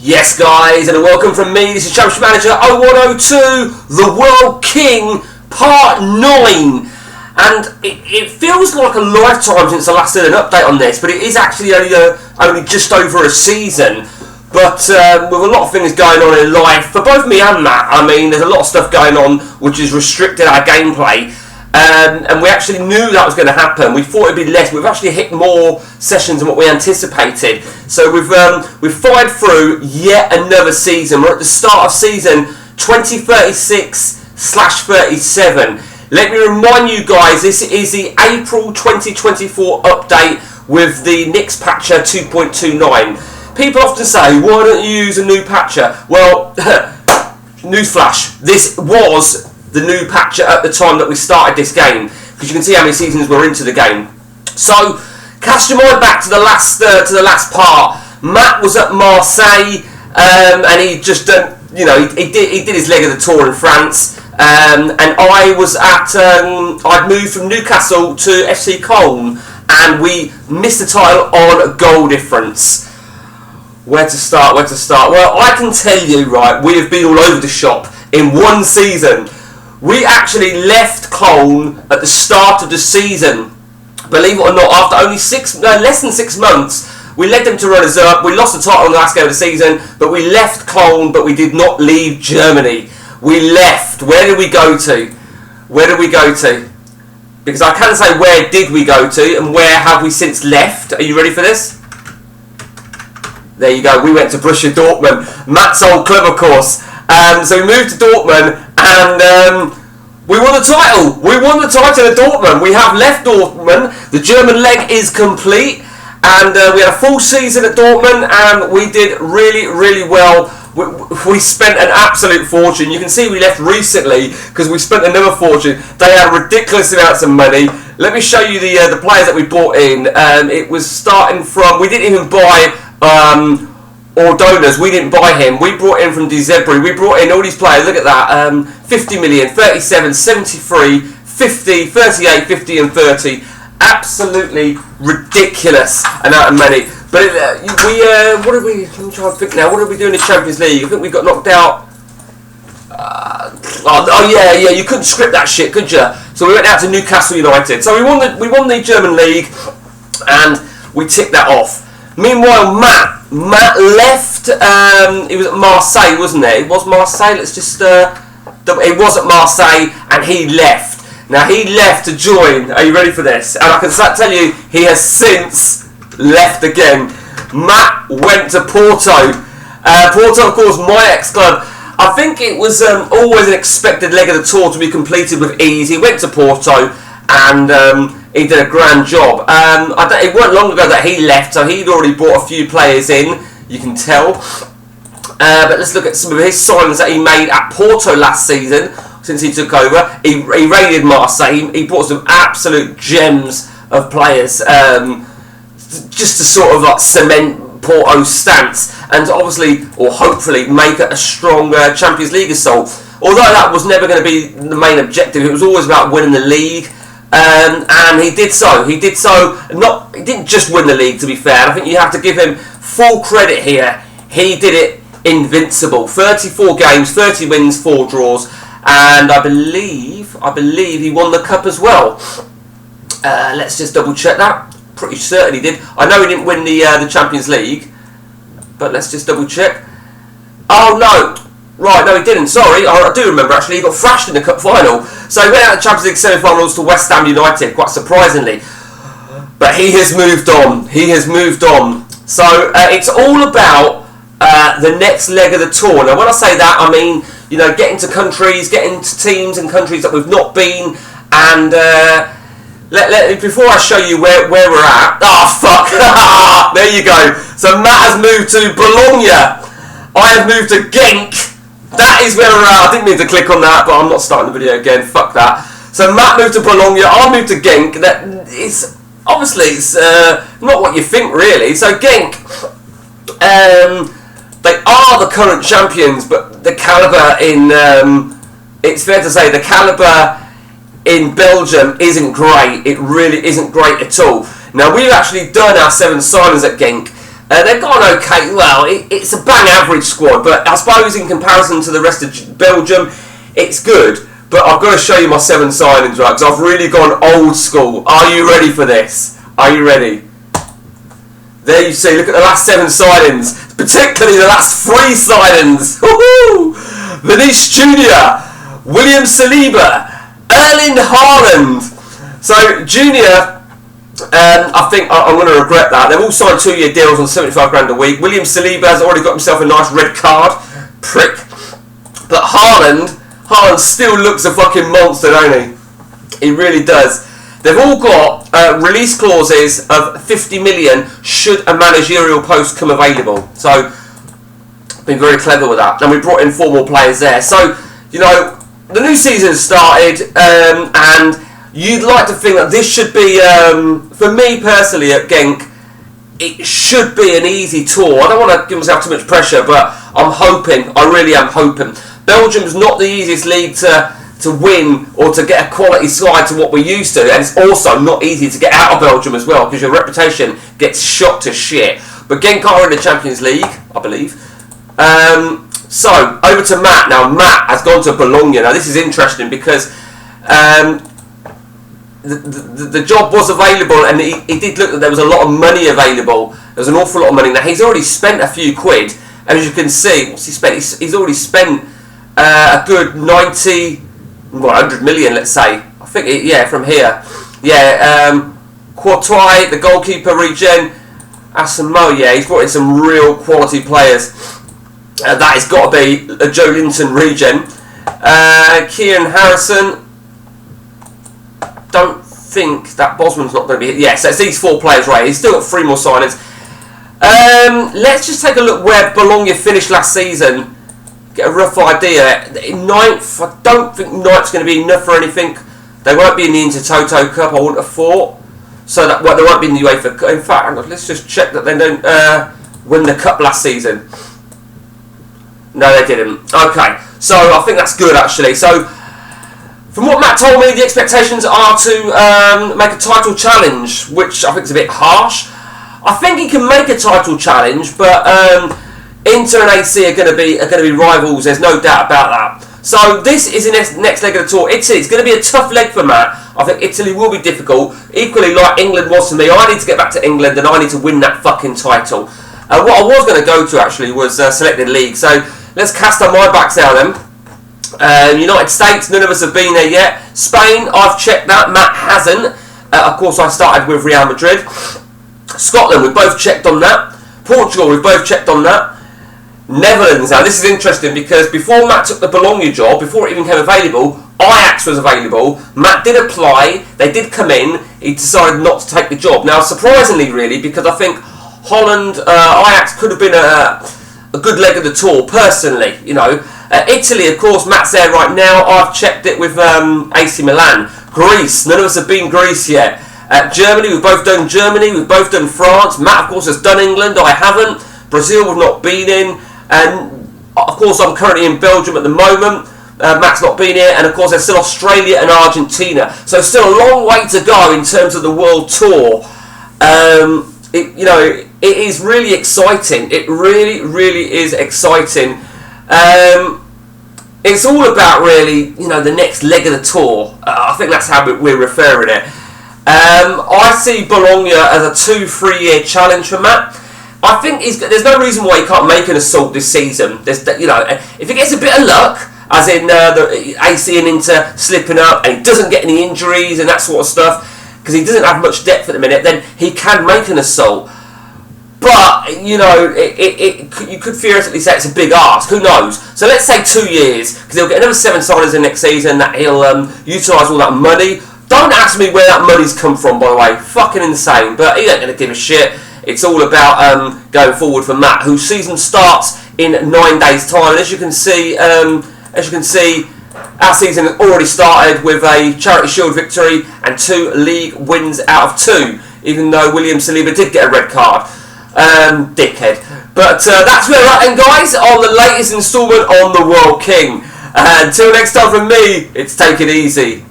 Yes, guys, and a welcome from me. This is Championship Manager 0102, The World King, Part 9. And it feels like a lifetime since I last did an update on this, but it is actually only just over a season. But with a lot of things going on in life, for both me and Matt, I mean, there's a lot of stuff going on which has restricted our gameplay. And we actually knew that was going to happen. We thought it'd be less. We've actually hit more sessions than what we anticipated. So we've fired through yet another season. We're at the start of season 2036/37. Let me remind you guys, this is the April 2024 update with the Nix patcher 2.29. People often say, why don't you use a new patcher? Well, newsflash, this was the new patcher at the time that we started this game, because you can see how many seasons we're into the game. So, cast your mind back to the last part. Matt was at Marseille, and he just he did his leg of the tour in France, and I was at I'd moved from Newcastle to FC Cologne, and we missed the title on a goal difference. Where to start? Well, I can tell you, right, we have been all over the shop in one season. We actually left Cologne at the start of the season. Believe it or not, after only less than 6 months, we led them to runners up. We lost the title in the last game of the season, but we left Cologne, but we did not leave Germany. We left. Where did we go to? Because I can say where did we go to and where have we since left. Are you ready for this? There you go. We went to Borussia Dortmund, Matt's old club, of course. So we moved to Dortmund, and we won the title. We won the title at Dortmund. We have left Dortmund. The German leg is complete, and we had a full season at Dortmund, and we did really, really well. We spent an absolute fortune. You can see we left recently because we spent another fortune. They had ridiculous amounts of money. Let me show you the players that we brought in. It was starting from, we didn't even buy Ordonez. We didn't buy him. We brought in from De Zebri. We brought in all these players. Look at that. 50 million, 37, 73, 50, 38, 50 and 30. Absolutely ridiculous amount of money. But what did we, let me try and think now, what did we do in the Champions League? I think we got knocked out. Yeah, you couldn't script that shit, could you? So we went out to Newcastle United. So we won the German League, and we ticked that off. Meanwhile, Matt left. He was at Marseille, wasn't it? It was Marseille. Let's just. It was at Marseille, and he left. Now he left to join. Are you ready for this? And I can tell you, he has since left again. Matt went to Porto. Porto, of course, my ex-club. I think it was always an expected leg of the tour to be completed with ease. He went to Porto, and he did a grand job. It wasn't long ago that he left, so he'd already brought a few players in, you can tell. But let's look at some of his signings that he made at Porto last season, since he took over. He raided Marseille. He brought some absolute gems of players, just to sort of like cement Porto's stance, and obviously, or hopefully, make it a stronger Champions League assault. Although that was never going to be the main objective, it was always about winning the league. And he did so. He didn't just win the league, to be fair. I think you have to give him full credit here. He did it invincible. 34 games, 30 wins, 4 draws, and I believe he won the cup as well. Let's just double check that. Pretty certain he did. I know he didn't win the Champions League, but let's just double check. Oh no. Right, no he didn't, sorry, I do remember actually, he got thrashed in the cup final. So he went out of the Champions League semi-finals to West Ham United, quite surprisingly. But he has moved on, So it's all about the next leg of the tour. Now when I say that, I mean, getting to countries, getting to teams and countries that we've not been, and before I show you where we're at, fuck, there you go. So Matt has moved to Bologna, I have moved to Genk. That is where we're at. I didn't mean to click on that, but I'm not starting the video again. Fuck that. So Matt moved to Bologna. I moved to Genk. It's not what you think, really. So Genk, they are the current champions, but the calibre in it's fair to say the calibre in Belgium isn't great. It really isn't great at all. Now we've actually done our 7 signings at Genk. They've got an okay, well, it's a bang average squad, but I suppose in comparison to the rest of Belgium, it's good. But I've got to show you my 7 signings, right, because I've really gone old school. Are you ready for this? Are you ready? There you see, look at the last 7 signings, particularly the last 3 signings. Woohoo! Vinicius Junior, William Saliba, Erling Haaland. So, Junior, I think I'm going to regret that. They've all signed 2-year deals on 75 grand a week. William Saliba has already got himself a nice red card. Prick. But Haaland still looks a fucking monster, don't he? He really does. They've all got release clauses of 50 million should a managerial post come available. So, been very clever with that. And we brought in 4 more players there. So, you know, the new season started, and you'd like to think that this should be, for me personally at Genk, it should be an easy tour. I don't want to give myself too much pressure, but I'm hoping, I really am hoping. Belgium's not the easiest league to win or to get a quality side to what we're used to, and it's also not easy to get out of Belgium as well because your reputation gets shot to shit. But Genk are in the Champions League, I believe. So, over to Matt. Now, Matt has gone to Bologna. Now, this is interesting because the job was available, and he did look that there was a lot of money available. There was an awful lot of money. Now, he's already spent a few quid. And as you can see, what's he spent? He's already spent a good 100 million, let's say. I think, from here. Yeah, Courtois, the goalkeeper, regen. Asamoah, yeah, he's brought in some real quality players. That has got to be a Joe Linton regen. Kieran Harrison. Don't think that Bosman's not going to be... Yeah, so it's these 4 players, right? He's still got 3 more signings. Let's just take a look where Bologna finished last season. Get a rough idea. In 9th, I don't think 9th's going to be enough for anything. They won't be in the Intertoto Cup, I wouldn't have thought. So that they won't be in the UEFA Cup. In fact, let's just check that they don't win the Cup last season. No, they didn't. Okay, so I think that's good actually. So, from what Matt told me, the expectations are to make a title challenge, which I think is a bit harsh. I think he can make a title challenge, but Inter and AC are going to be rivals. There's no doubt about that. So this is the next leg of the tour. It's going to be a tough leg for Matt. I think Italy will be difficult, equally like England was to me. I need to get back to England and I need to win that fucking title. What I was going to go to actually was selected league. So let's cast on my backs now then. United States, none of us have been there yet. Spain, I've checked that. Matt hasn't. Of course, I started with Real Madrid. Scotland, we've both checked on that. Portugal, we've both checked on that. Netherlands, now this is interesting because before Matt took the Bologna job, before it even came available, Ajax was available. Matt did apply, they did come in, he decided not to take the job. Now surprisingly really, because I think Holland, Ajax could have been a good leg of the tour, personally, you know. Italy, of course, Matt's there right now. I've checked it with AC Milan. Greece, none of us have been Greece yet. Germany, we've both done Germany, we've both done France. Matt, of course, has done England, I haven't. Brazil, we've not been in. And, of course, I'm currently in Belgium at the moment. Matt's not been here. And, of course, there's still Australia and Argentina. So, still a long way to go in terms of the World Tour. It is really exciting. It really, really is exciting. It's all about, really, the next leg of the tour. I think that's how we're referring it. I see Bologna as a 2-3 year challenge for Matt. I think there's no reason why he can't make an assault this season. If he gets a bit of luck, as in the AC and Inter slipping up, and he doesn't get any injuries and that sort of stuff, because he doesn't have much depth at the minute, then he can make an assault. But, you could theoretically say it's a big ask. Who knows? So let's say 2 years, because he'll get another 7 signings in next season, that he'll utilise all that money. Don't ask me where that money's come from, by the way. Fucking insane. But he ain't going to give a shit. It's all about going forward for Matt, whose season starts in 9 days' time. And as you can see, our season has already started with a Charity Shield victory and 2 league wins out of 2. Even though William Saliba did get a red card, dickhead. But that's where we're at, then, guys, on the latest instalment on the World King. Until next time from me, it's take it easy.